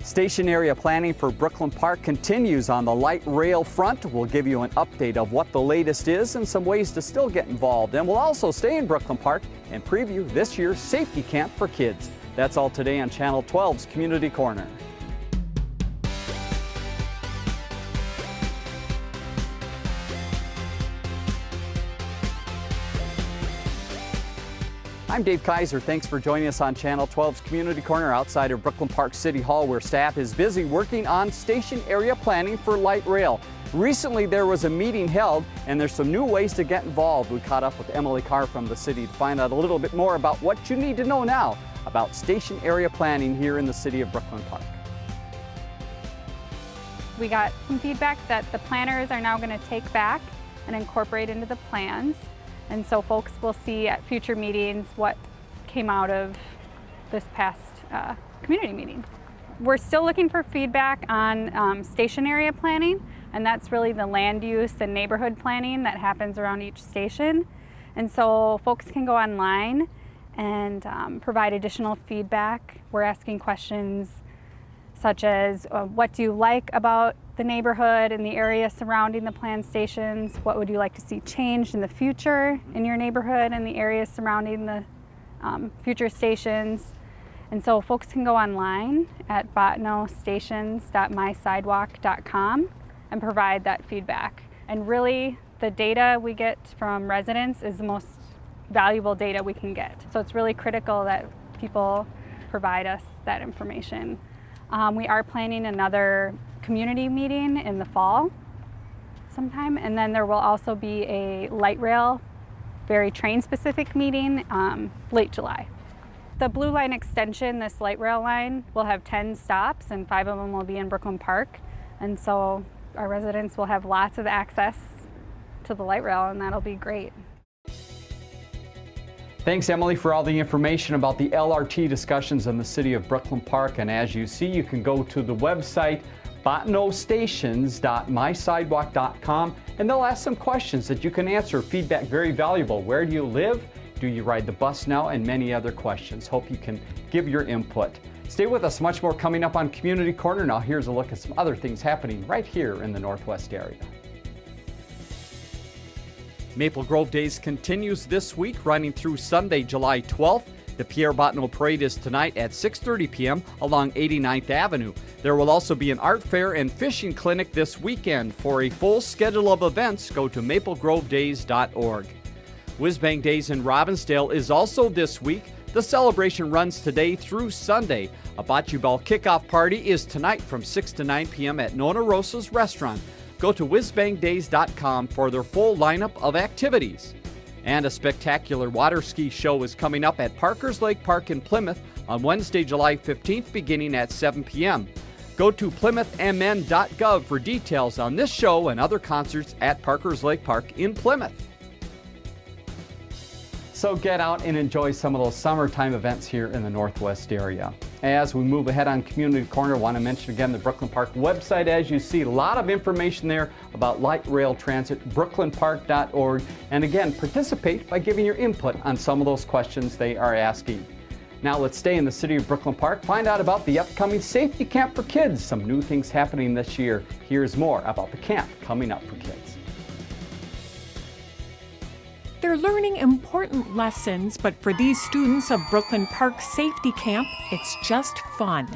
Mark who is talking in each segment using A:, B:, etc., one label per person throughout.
A: Station area planning for Brooklyn Park continues on the light rail front. We'll give you an update of what the latest is and some ways to still get involved. And we'll also stay in Brooklyn Park and preview this year's safety camp for kids. That's all today on Channel 12's Community Corner. I'm Dave Kaiser. Thanks for joining us on Channel 12's Community Corner outside of Brooklyn Park City Hall, where staff is busy working on station area planning for light rail. Recently there was a meeting held and there's some new ways to get involved. We caught up with Emily Carr from the city to find out a little bit more about what you need to know now about station area planning here in the city of Brooklyn Park.
B: We got some feedback that the planners are now going to take back and incorporate into the plans. And so folks will see at future meetings what came out of this past community meeting. We're still looking for feedback on station area planning, and that's really the land use and neighborhood planning that happens around each station. And so folks can go online and provide additional feedback. We're asking questions such as what do you like about the neighborhood and the area surrounding the planned stations? What would you like to see changed in the future in your neighborhood and the areas surrounding the future stations? And so folks can go online at botanostations.mysidewalk.com and provide that feedback. And really, the data we get from residents is the most valuable data we can get. So it's really critical that people provide us that information. We are planning another community meeting in the fall sometime, and then there will also be a light rail, very train specific meeting late July. The Blue Line extension, this light rail line, will have 10 stops and 5 of them will be in Brooklyn Park, and so our residents will have lots of access to the light rail, and that'll be great.
A: Thanks, Emily, for all the information about the LRT discussions in the city of Brooklyn Park. And as you see, you can go to the website botanostations.mysidewalk.com, and they'll ask some questions that you can answer. Feedback very valuable. Where do you live? Do you ride the bus now? And many other questions. Hope you can give your input. Stay with us. Much more coming up on Community Corner. Now here's a look at some other things happening right here in the Northwest area. Maple Grove Days continues this week, running through Sunday, July 12th. The Pierre Bottineau Parade is tonight at 6:30 p.m. along 89th Avenue. There will also be an art fair and fishing clinic this weekend. For a full schedule of events, go to maplegrovedays.org. Whiz-Bang Days in Robbinsdale is also this week. The celebration runs today through Sunday. A bocce ball kickoff party is tonight from 6 to 9 p.m. at Nona Rosa's restaurant. Go to whizbangdays.com for their full lineup of activities. And a spectacular water ski show is coming up at Parker's Lake Park in Plymouth on Wednesday, July 15th, beginning at 7 p.m. Go to plymouthmn.gov for details on this show and other concerts at Parker's Lake Park in Plymouth. So get out and enjoy some of those summertime events here in the Northwest area. As we move ahead on Community Corner, I want to mention again the Brooklyn Park website. As you see, a lot of information there about light rail transit, brooklynpark.org. And again, participate by giving your input on some of those questions they are asking. Now let's stay in the city of Brooklyn Park, find out about the upcoming safety camp for kids. Some new things happening this year. Here's more about the camp coming up for kids.
C: They're learning important lessons, but for these students of Brooklyn Park Safety Camp, it's just fun.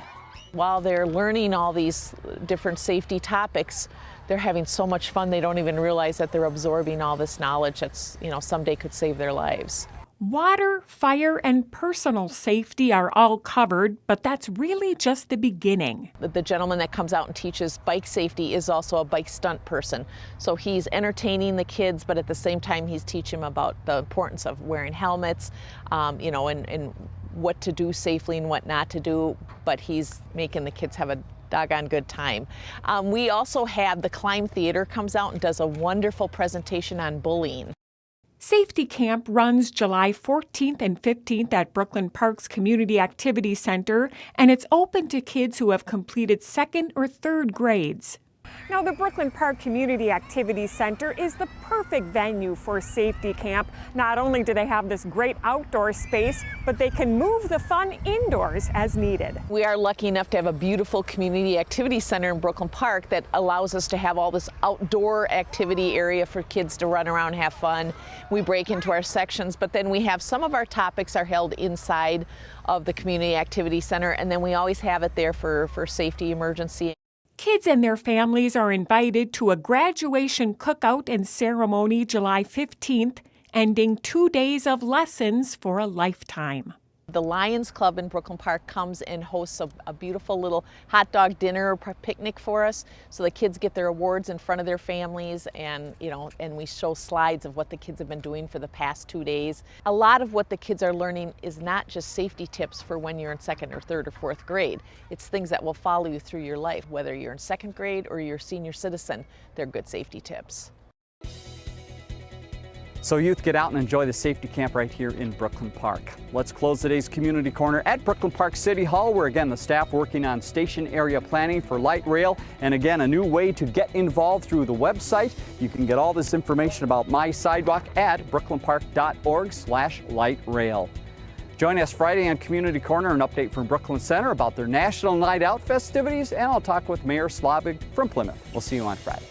D: While they're learning all these different safety topics, they're having so much fun they don't even realize that they're absorbing all this knowledge that's, someday could save their lives.
C: Water, fire, and personal safety are all covered, but that's really just the beginning.
D: The gentleman that comes out and teaches bike safety is also a bike stunt person. So he's entertaining the kids, but at the same time he's teaching them about the importance of wearing helmets, and what to do safely and what not to do, but he's making the kids have a doggone good time. We also have the Climb Theater comes out and does a wonderful presentation on bullying.
C: Safety Camp runs July 14th and 15th at Brooklyn Park's Community Activity Center, and it's open to kids who have completed 2nd or 3rd grades. Now, the Brooklyn Park Community Activities Center is the perfect venue for safety camp. Not only do they have this great outdoor space, but they can move the fun indoors as needed.
D: We are lucky enough to have a beautiful community activity center in Brooklyn Park that allows us to have all this outdoor activity area for kids to run around and have fun. We break into our sections, but then we have some of our topics are held inside of the community activity center, and then we always have it there for safety emergency.
C: Kids and their families are invited to a graduation cookout and ceremony July 15th, ending 2 days of lessons for a lifetime.
D: The Lions Club in Brooklyn Park comes and hosts a beautiful little hot dog dinner or picnic for us, so the kids get their awards in front of their families, and and we show slides of what the kids have been doing for the past 2 days. A lot of what the kids are learning is not just safety tips for when you're in second or third or fourth grade. It's things that will follow you through your life, whether you're in second grade or you're a senior citizen. They're good safety tips.
A: So youth, get out and enjoy the safety camp right here in Brooklyn Park. Let's close today's Community Corner at Brooklyn Park City Hall, where again the staff working on station area planning for light rail, and again a new way to get involved through the website. You can get all this information about My Sidewalk at brooklynpark.org/lightrail. Join us Friday on Community Corner, an update from Brooklyn Center about their National Night Out festivities, and I'll talk with Mayor Slavig from Plymouth. We'll see you on Friday.